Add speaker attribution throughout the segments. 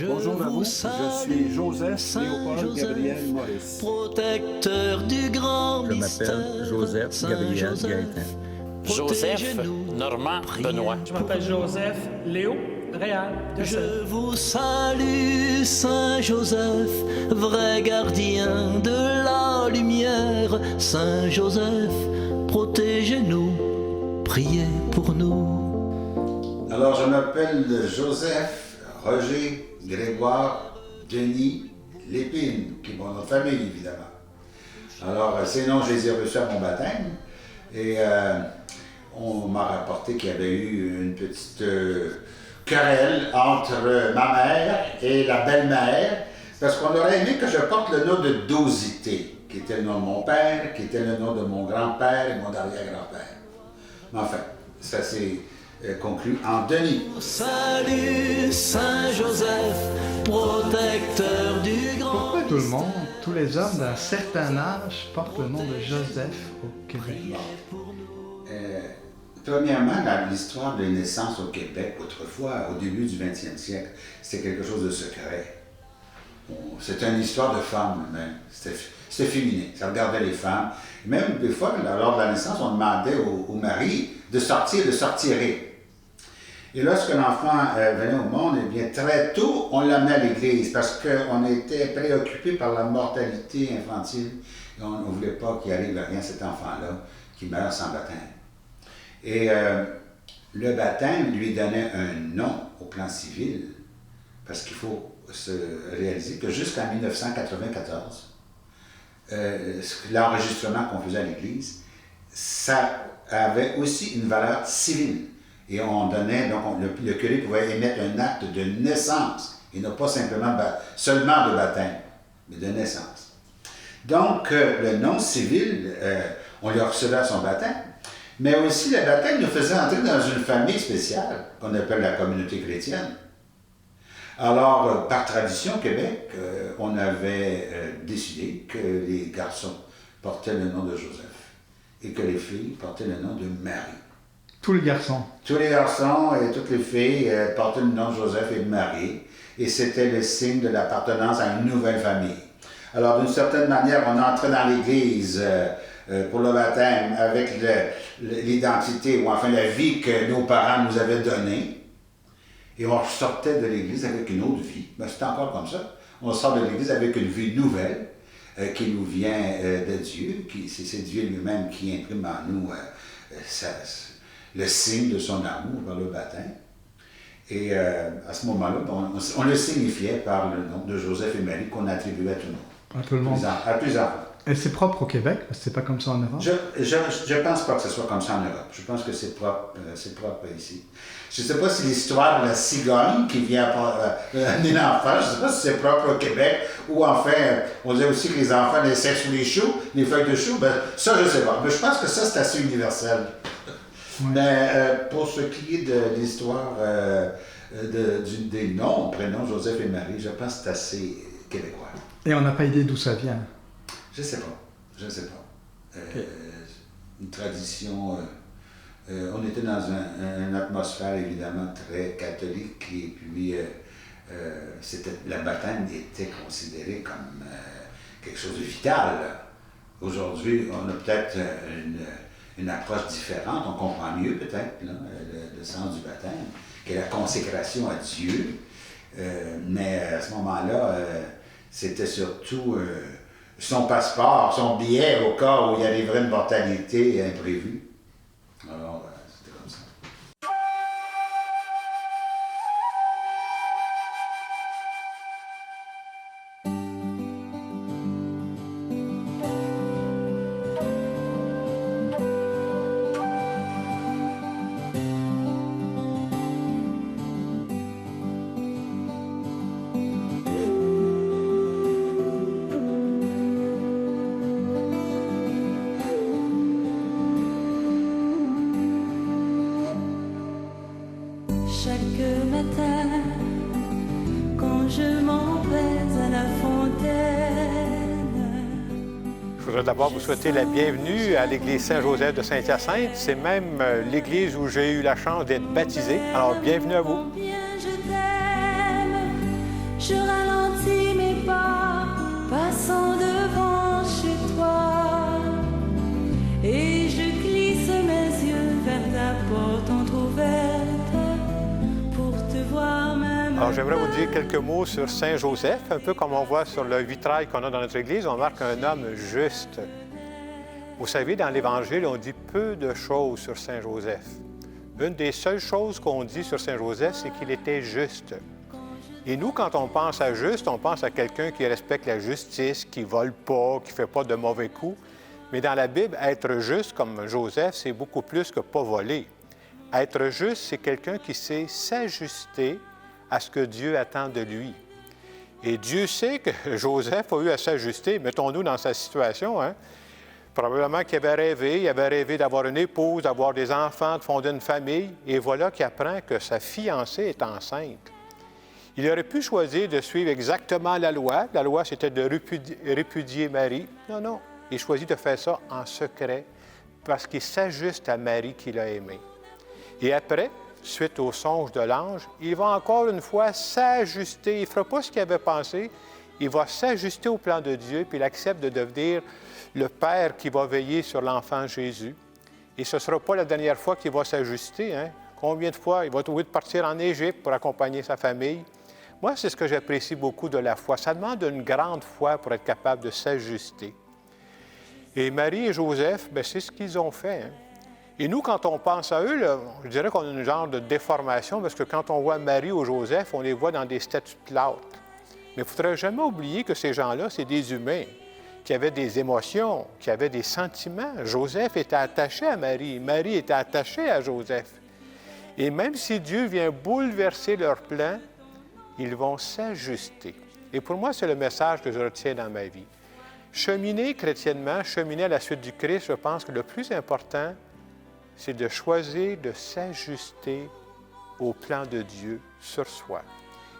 Speaker 1: Bonjour à vous, je suis Joseph Léopold Gabriel Maurice.
Speaker 2: Protecteur du grand
Speaker 3: Je m'appelle Joseph Gabriel Gaétan.
Speaker 4: Joseph Normand Benoît.
Speaker 5: Je m'appelle Joseph Léo Réal de Sèvres.
Speaker 2: Je vous salue, Saint Joseph, vrai gardien de la lumière. Saint Joseph, protégez-nous, priez pour nous.
Speaker 6: Alors, je m'appelle Joseph Roger Grégoire Denis Lépine, qui est mon nom de famille, évidemment. Alors, ces noms, je les ai reçus à mon baptême. Et on m'a rapporté qu'il y avait eu une petite querelle entre ma mère et la belle-mère, parce qu'on aurait aimé que je porte le nom de Dosité, qui était le nom de mon père, qui était le nom de mon grand-père et mon arrière-grand-père. Mais enfin, ça s'est conclu en Denis.
Speaker 2: Salut, Saint Joseph, protecteur du grand...
Speaker 7: Pourquoi tout le monde, tous les hommes d'un certain âge portent le nom de Joseph au Québec?
Speaker 6: Premièrement, dans l'histoire de naissance au Québec, autrefois, au début du 20e siècle, c'était quelque chose de secret. C'était une histoire de femmes, même. C'était féminin, ça regardait les femmes. Même des fois, lors de la naissance, on demandait au mari de sortir, de sortirer. Et lorsque l'enfant venait au monde, eh bien, très tôt, on l'amenait à l'église parce qu'on était préoccupé par la mortalité infantile. Et on ne voulait pas qu'il arrive rien à cet enfant-là, qui meurt sans baptême. Et le baptême lui donnait un nom au plan civil, parce qu'il faut se réaliser que jusqu'en 1994, l'enregistrement qu'on faisait à l'église, ça avait aussi une valeur civile. Et on donnait, donc le curé pouvait émettre un acte de naissance, et non pas simplement seulement de baptême, mais de naissance. Donc, le nom civil, on lui recevait à son baptême, mais aussi le baptême nous faisait entrer dans une famille spéciale, qu'on appelle la communauté chrétienne. Alors, par tradition au Québec, on avait décidé que les garçons portaient le nom de Joseph et que les filles portaient le nom de Marie.
Speaker 7: Tous les garçons.
Speaker 6: Tous les garçons et toutes les filles portaient le nom de Joseph et de Marie, et c'était le signe de l'appartenance à une nouvelle famille. Alors, d'une certaine manière, on entrait dans l'Église pour le baptême avec l'identité, ou enfin la vie que nos parents nous avaient donnée, et on sortait de l'Église avec une autre vie. Ben, c'était encore comme ça. On sort de l'Église avec une vie nouvelle qui nous vient de Dieu, c'est Dieu lui-même qui imprime en nous le signe de son amour vers le baptême. Et à ce moment-là, on le signifiait par le nom de Joseph et Marie qu'on attribuait à tout le monde.
Speaker 7: À tout le monde.
Speaker 6: À plusieurs.
Speaker 7: Et c'est propre au Québec, parce que c'est pas comme ça en Europe?
Speaker 6: Je pense pas que ce soit comme ça en Europe. Je pense que c'est propre ici. Je ne sais pas si l'histoire de la cigogne qui vient amener l'enfant, je ne sais pas si c'est propre au Québec, ou enfin, on disait aussi que les enfants naissaient sous les choux, les feuilles de choux, ben, ça je ne sais pas. Mais je pense que ça c'est assez universel. Ouais. Mais pour ce qui est de l'histoire des noms, prénoms Joseph et Marie, je pense que c'est assez québécois.
Speaker 7: Et on n'a pas idée d'où ça vient?
Speaker 6: Je sais pas. Okay. Une tradition. On était dans une atmosphère évidemment très catholique et puis la baptême était considérée comme quelque chose de vital. Aujourd'hui, on a peut-être une approche différente, on comprend mieux peut-être le sens du baptême, qui est la consécration à Dieu. Mais à ce moment-là, c'était surtout son passeport, son billet au cas où il arriverait une mortalité imprévue. Alors, c'était comme ça.
Speaker 8: Chaque matin, quand je m'en vais à la fontaine.
Speaker 9: Je voudrais d'abord vous souhaiter la bienvenue à l'église Saint-Joseph de Saint-Hyacinthe. C'est même l'église où j'ai eu la chance d'être baptisé. Alors, bienvenue à vous.
Speaker 8: Combien je t'aime, Je ralentis mes pas, passant devant chez toi, et je glisse mes yeux vers ta porte entrouverte pour te voir même.
Speaker 9: Alors, j'aimerais vous dire quelques mots sur Saint Joseph, un peu comme on voit sur le vitrail qu'on a dans notre Église, on marque un homme juste. Vous savez, dans l'Évangile, on dit peu de choses sur Saint Joseph. Une des seules choses qu'on dit sur Saint Joseph, c'est qu'il était juste. Et nous, quand on pense à juste, on pense à quelqu'un qui respecte la justice, qui ne vole pas, qui ne fait pas de mauvais coups. Mais dans la Bible, être juste comme Joseph, c'est beaucoup plus que pas voler. Être juste, c'est quelqu'un qui sait s'ajuster à ce que Dieu attend de lui. Et Dieu sait que Joseph a eu à s'ajuster. Mettons-nous dans sa situation, hein? Probablement qu'il avait rêvé d'avoir une épouse, d'avoir des enfants, de fonder une famille. Et voilà qu'il apprend que sa fiancée est enceinte. Il aurait pu choisir de suivre exactement la loi. La loi, c'était de répudier Marie. Non, non. Il choisit de faire ça en secret parce qu'il s'ajuste à Marie qu'il a aimée. Et après, suite au songe de l'ange, il va encore une fois s'ajuster. Il ne fera pas ce qu'il avait pensé. Il va s'ajuster au plan de Dieu, puis il accepte de devenir le Père qui va veiller sur l'enfant Jésus. Et ce ne sera pas la dernière fois qu'il va s'ajuster. Hein? Combien de fois il va trouver de partir en Égypte pour accompagner sa famille? Moi, c'est ce que j'apprécie beaucoup de la foi. Ça demande une grande foi pour être capable de s'ajuster. Et Marie et Joseph, bien, c'est ce qu'ils ont fait. Hein? Et nous, quand on pense à eux, là, je dirais qu'on a une genre de déformation parce que quand on voit Marie ou Joseph, on les voit dans des statues de plâtre. Mais il ne faudrait jamais oublier que ces gens-là, c'est des humains qui avaient des émotions, qui avaient des sentiments. Joseph était attaché à Marie, Marie était attachée à Joseph. Et même si Dieu vient bouleverser leur plan, ils vont s'ajuster. Et pour moi, c'est le message que je retiens dans ma vie. Cheminer chrétiennement, cheminer à la suite du Christ, je pense que le plus important, c'est de choisir de s'ajuster au plan de Dieu sur soi.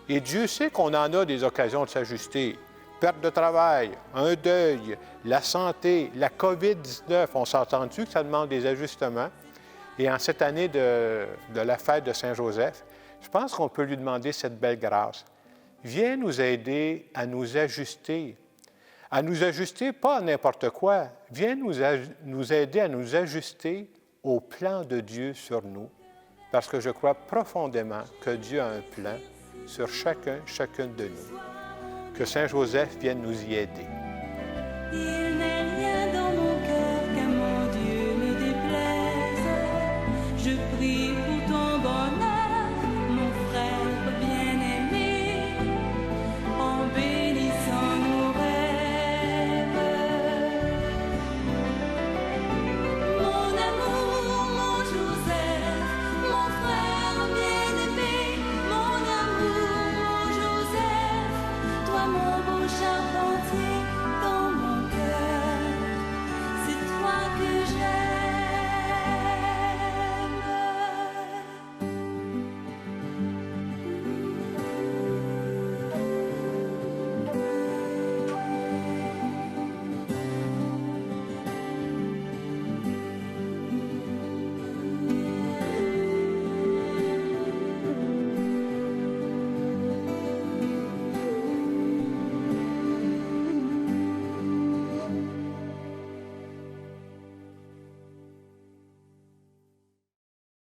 Speaker 9: Et Dieu sait qu'on en a des occasions de s'ajuster. Perte de travail, un deuil, la santé, la COVID-19, on s'entend-tu que ça demande des ajustements? Et en cette année de la fête de Saint-Joseph, je pense qu'on peut lui demander cette belle grâce. Viens nous aider à nous ajuster pas à n'importe quoi. Viens nous aider à nous ajuster au plan de Dieu sur nous, parce que je crois profondément que Dieu a un plan sur chacune de nous. Que Saint Joseph vienne nous y aider.